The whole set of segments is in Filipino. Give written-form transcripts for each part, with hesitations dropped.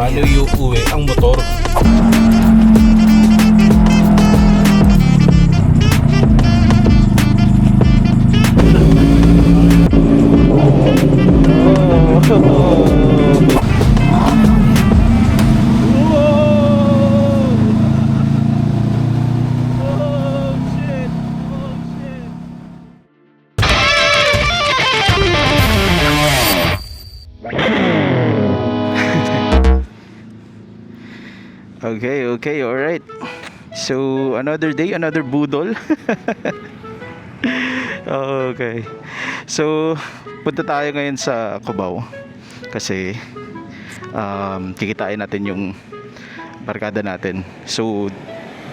paano iuuwi ang motor. Okay, alright. So, another day, another budol. Okay. So, punta tayo ngayon sa Cubao. Kasi, kikitain natin yung barkada natin. So,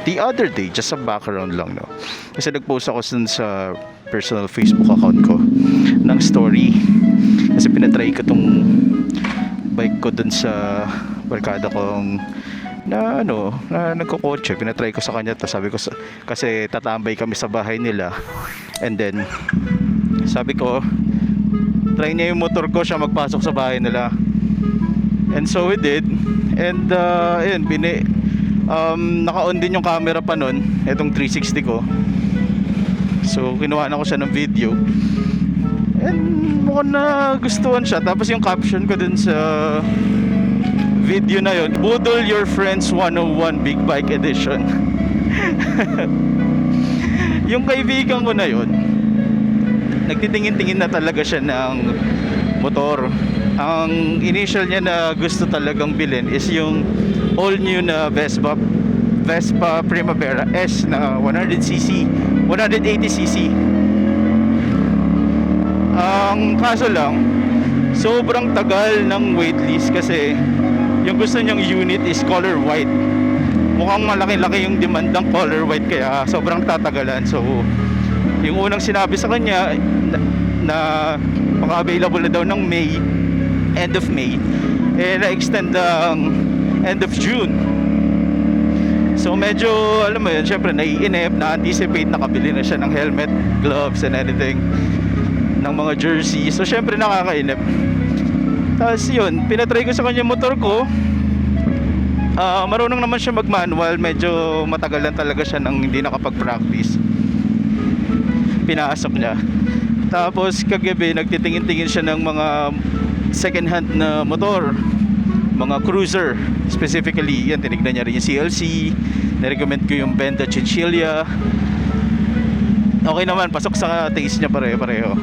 the other day, just sa background lang, no? Kasi nag-post ako sa personal Facebook account ko ng story. Kasi pinatry ko tong bike ko dun sa barkada kong na nagkokotse. Pinatry ko sa kanya, to sabi ko kasi tatambay kami sa bahay nila, and then sabi ko try niya yung motor ko, siya magpasok sa bahay nila, and so we did. And ayun, naka-on din yung camera pa nun, itong 360 ko, so kinuha na ko siya ng video, and mukhang nagustuhan siya. Tapos yung caption ko dun sa video na yun, Budol Your Friends 101 Big Bike Edition. Yung kaibigan ko na yun, nagtitingin-tingin na talaga siya ng motor. Ang initial niya na gusto talagang bilhin is yung all new na Vespa Primavera S na 100cc 180cc. Ang kaso lang, sobrang tagal ng waitlist kasi yung gusto niyang unit is color white. Mukhang malaki-laki yung demand ng color white, kaya sobrang tatagalan. So yung unang sinabi sa kanya na maka-available na daw ng May, end of May, na-extend ng end of June. So medyo, alam mo yun, syempre naiinip, na-anticipate, nakabili na siya ng helmet, gloves and anything, ng mga jersey. So syempre nakakainip. Tapos yun, pinatry ko sa kanya motor ko. Marunong naman siya mag-manual. Medyo matagalan talaga siya nang hindi nakapag-practice. Pinasok niya. Tapos kagabi, nagtitingin-tingin siya ng mga second hand na motor, mga cruiser. Specifically, yan, tinignan niya rin yung CLC. Nirecommend ko yung Benda Chinchilla. Okay naman, pasok sa taste niya pareho.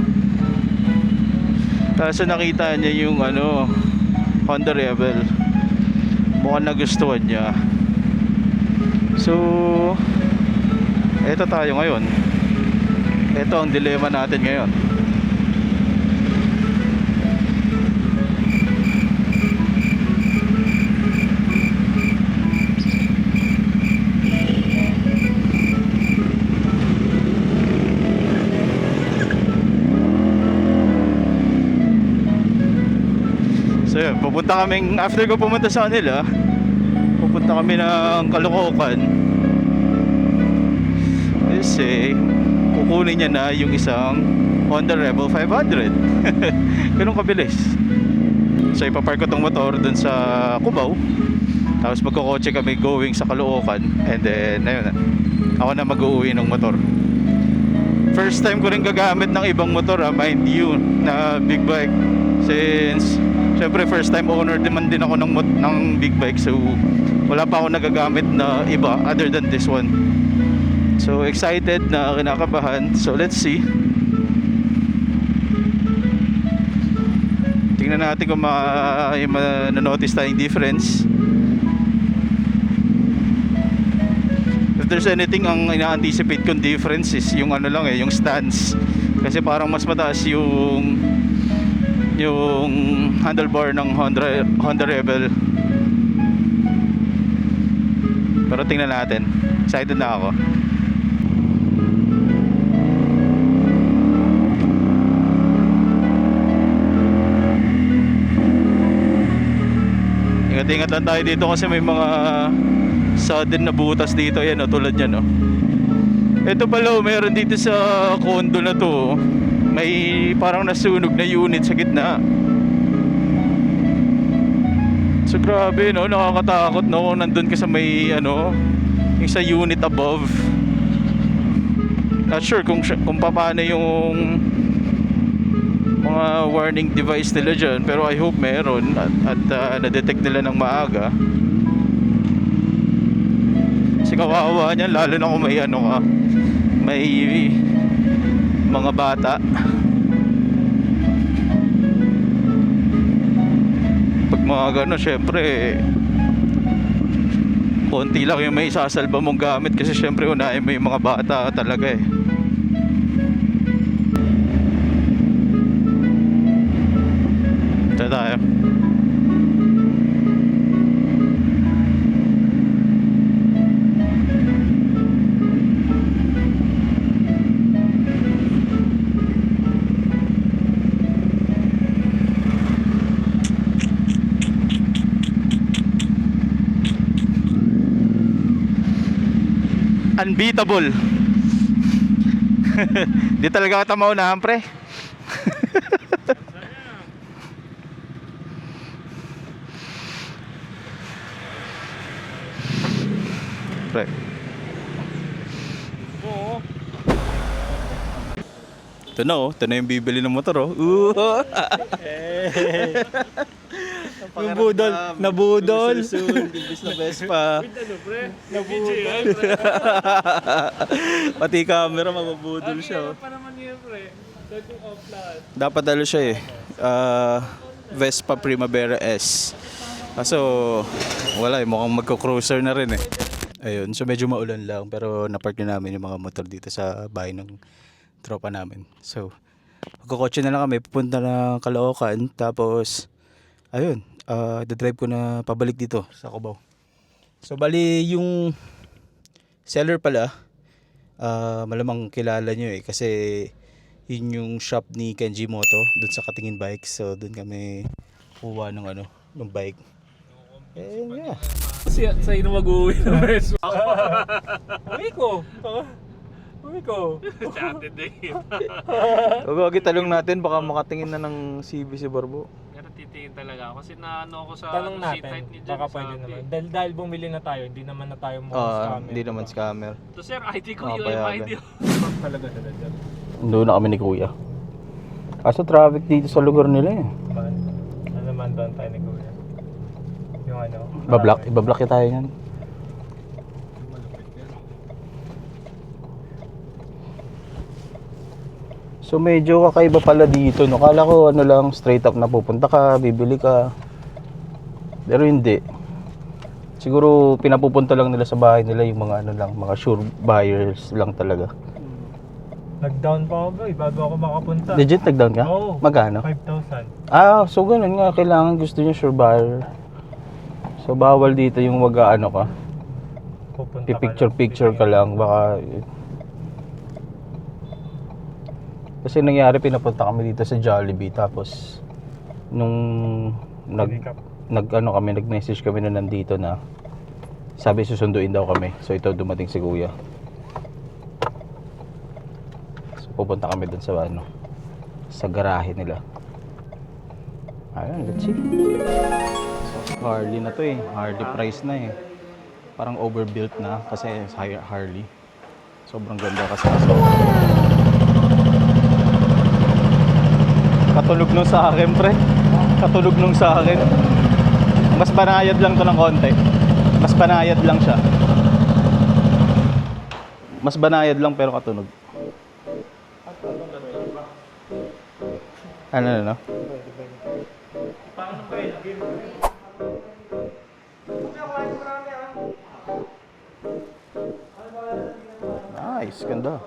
Kaso nakita niya yung Honda Rebel, mukhang nagustuhan niya. So eto tayo ngayon. Eto ang dilemma natin ngayon. So yun, pupunta kaming, after ko pumunta sa kanila, pupunta kami ng Caloocan. Kasi kukunin niya na yung isang Honda Rebel 500. Ganun kabilis. So ipapark ko tong motor dun sa Cubao, tapos magkokotse kami going sa Caloocan, and then ayun na, ako na mag-uuwi ng motor. First time ko rin gagamit ng ibang motor, mind you, na big bike. Since syempre first time owner din ako ng big bike, so wala pa ako nagagamit na iba other than this one. So excited, na kinakabahan. So let's see. Tingnan natin kung ma-notice tayong difference. If there's anything, ang ina-anticipate kong difference is yung yung stance. Kasi parang mas mataas yung handlebar ng Honda Rebel. Pero tingnan natin. Excited na ako. Ingat-ingat lang tayo dito kasi may mga sudden na butas dito. Yan tulad yan Ito pala, mayroon dito sa condo na to, may parang nasunog na unit sa gitna. So grabe no, nakakatakot no kung nandun ka sa may ano, yung sa unit above. Not sure kung paano yung mga warning device nila dyan, pero I hope meron at na-detect nila ng maaga. Kasi kawawa niyan, lalo na kung may ano ka, may mga bata. Pag mga gano'n, syempre konti lang yung may isasalba mong gamit, kasi syempre unahin mo yung mga bata talaga eh. Ito tayo. Unbeatable. Di talaga kita maunahan, pre. Pre. Oo. Ito na oh, ito na yung bibili ng motor oh. Nabudol. Nabudol. Imbis na Vespa. Ano, pre? Nabudol. Pati camera mababudol siya oh. Pa naman yun, pre. Dating off lahat. Dapat dalo siya eh. Vespa Primavera S. Kaso wala eh, mukhang magko-cruiser na rin eh. Ayun, so medyo maulan lang pero napark na namin yung mga motor dito sa bahay ng tropa namin. So magkokotse na lang kami, pupunta na Caloocan, tapos ayun, dadrive ko na pabalik dito sa Cubao. So bali yung seller pala, malamang kilala nyo eh, kasi yun yung shop ni Kenji Moto dun sa Katingin Bikes. So dun kami kuha ng ano, ng bike. Yeah. Sa'yo na mag-uwi ng Vespa. Uwi ko. Uwi ko. Saturday. Gagawin talong natin, baka makatingin na ng CB si Barbo. Pero titingin talaga ako kasi naano ako sa Tanong seat natin, height ni Jen. baka pwede naman. Dahil bumili na tayo, hindi naman na tayo mo scammer. Hindi naman scammer. To sir, ID ko Ah, yung payagan. ID. Talaga talaga. Doon na kami ni Kuya. Kaso traffic dito sa lugar nila eh. Ano naman doon tayo ni Kuya? Yung ano? Ibablock tayo yan. So medyo kakaiba pala dito no. Kala ko ano lang, straight up na pupunta ka, bibili ka. Pero hindi. Siguro pinapupunta lang nila sa bahay nila yung mga ano lang, mga sure buyers lang talaga. Nag-down pa ako bro, bago ako makapunta. Legit nag-down ka? Oo. Magkano? 5,000. So ganun nga, kailangan gusto niya sure buyer. So bawal dito yung ano ka, Pupunta picture ka lang, baka. Kasi nangyari, pinapunta kami dito sa Jollibee, tapos nung nag-message kami na nandito na, sabi susunduin daw kami. So ito, dumating si Kuya. So pupunta kami dun sa sa garahe nila. Ayun, let's see. So Harley na to eh, Harley price na eh. Parang overbuilt na kasi Harley. Sobrang ganda kasi. Katulog nung sa akin, pre. Katulog nung sa akin. Mas banayad lang to ng konti. Mas banayad lang siya. Mas banayad lang pero katunog. Ano? Nice, ganda.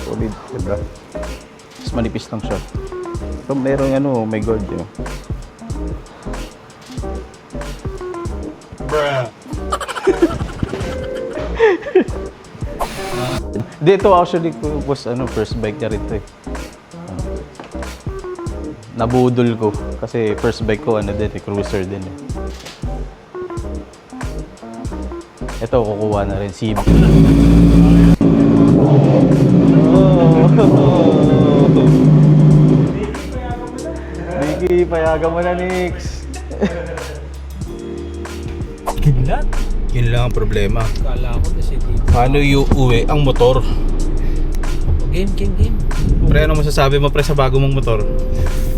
Solid, ganda. Mas manipis lang siya. Pero merong may gold yun. Bruh. Dito actually was first bike niya rito eh. Nabudol ko kasi first bike ko din eh, cruiser din eh. Ito, kukuha na rin CB. Vicky, payagan mo na, Nix. Kidlat. Yun lang ang problema. Kala ko kasi dito. Paano iuwi ang motor? Game. Pre, ano masasabi mo pre sa bago mong motor?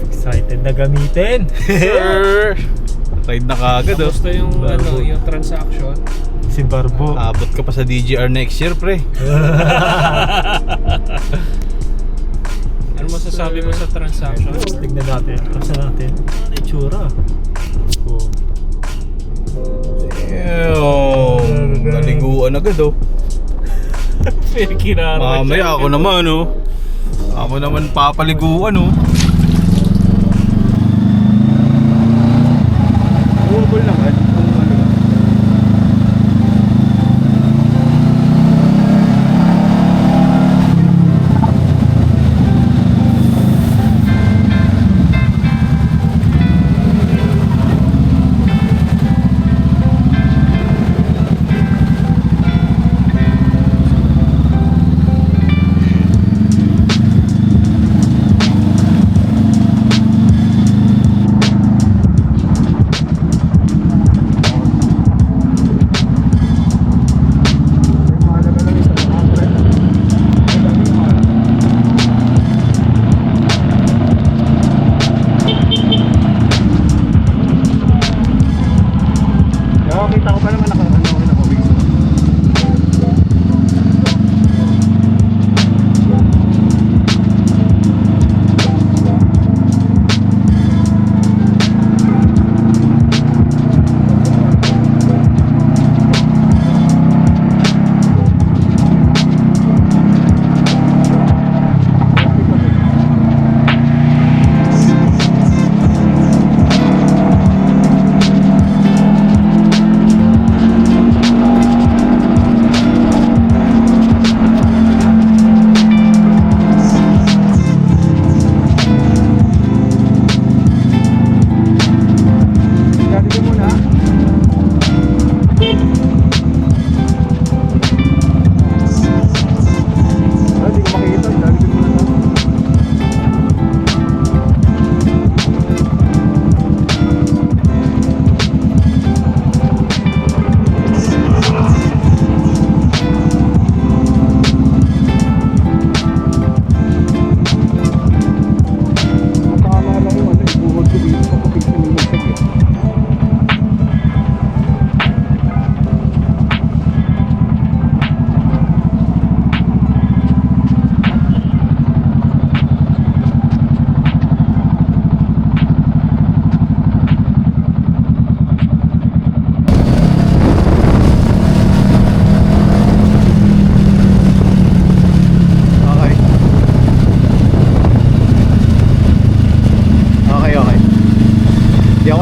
Excited na gamitin. Sir! Ride na kagad oh. Kamusta yung, Bago. yung transaction? Si Barbo. Abot ka pa sa DGR next year pre. Ano masasabi mo sa transaction? Tignan natin. Kasa natin. Ano yung tsura? Oh. Damn! Naliguan agad oh. Kinarama. Mamaya ako naman oh. Ako naman papaliguan oh. Doable naman kung ano. Nakakita ko pa naman nakawig.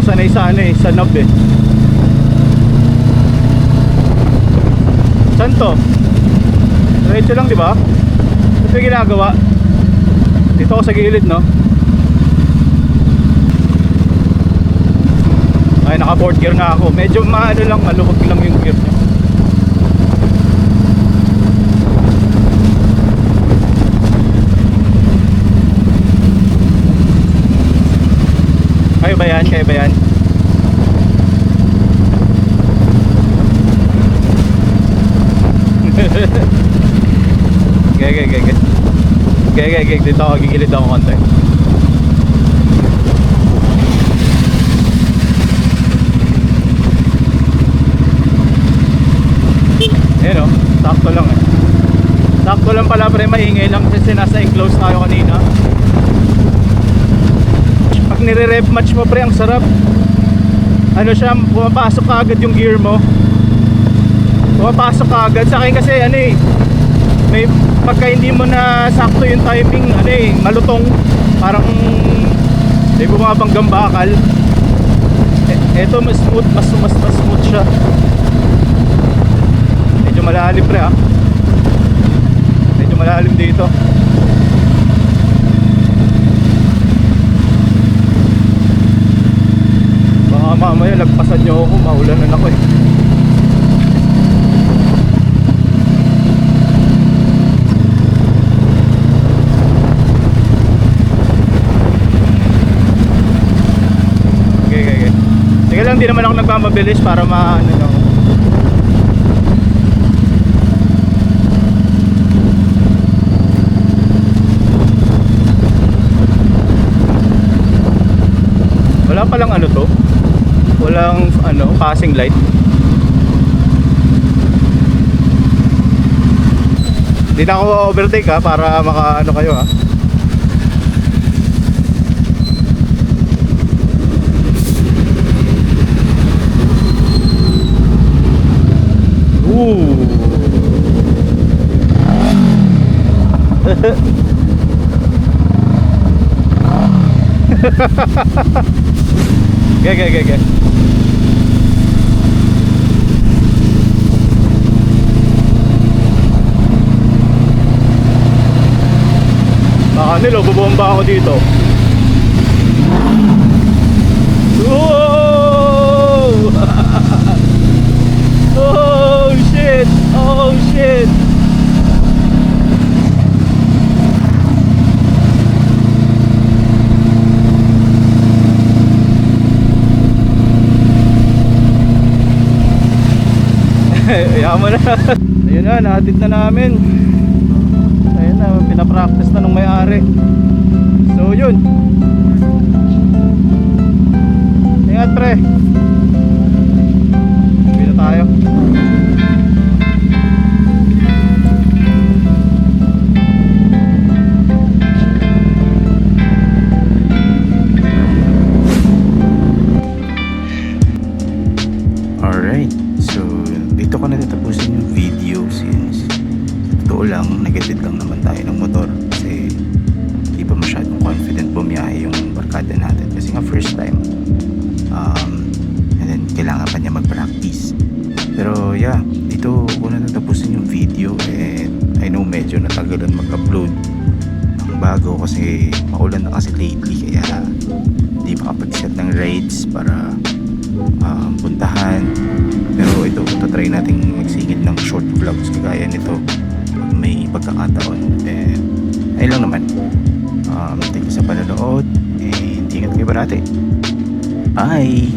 Sanay sa ano eh, sa knob eh. Saan to? Diretso lang di ba? Ito yung ginagawa. Dito ako sa gilid no. Ay naka fourth gear na ako. Medyo maano lang, maluwag lang yung gear niya. Kaya ba yan? Kaya ba yan? Gaya. Dito ako, gigilid ako konti. Ayan o, sakto lang eh. Sakto lang pala pre, maingay lang kasi nasa enclose tayo kanina. Pag nire-rev match mo pre, ang sarap. Ano siya, pumapasok ka agad yung gear mo. Pumapasok ka agad. Sa akin kasi ano eh, may pagka hindi mo na sakto yung timing, ano eh, malutong. Parang may bumabanggang bakal. Eto mas smooth, mas smooth siya. Medyo malalim pre ah. Medyo malalim dito. Baka mamaya lagpasan nyo ako, maulanan ako eh. lang, di naman ako nagmamabilis para ano lang. Wala palang ano to. Walang ano, passing light. Hindi na ako overtake ha, para maka ano kayo ha. Ooh. Ge. Baka nilo, bubomba ako dito. Whoa! Oh shit! Oh shit! Ayaw mo na. Ayun na, nahatid na namin. Ayun na, pinapractice na nung may-ari. So yun. Ingat pre. Uwi na tayo. Alright, so dito ko na tatapusin yung video since totoo lang, negative lang naman tayo ng motor kasi di pa masyadong confident bumiyahe yung barkada natin kasi nga first time and then kailangan pa niya mag-practice. Pero yeah, dito ko na tatapusin yung video and I know medyo natagalan mag-upload ng bago kasi maulan na kasi lately kaya di makapag-set ng rides para puntahan. Pero ito, try nating magsingit ng short vlogs kagaya nito pag may pagkakataon. And ayun lang naman. Thank you sa panonood and ingat kayo parati. Bye!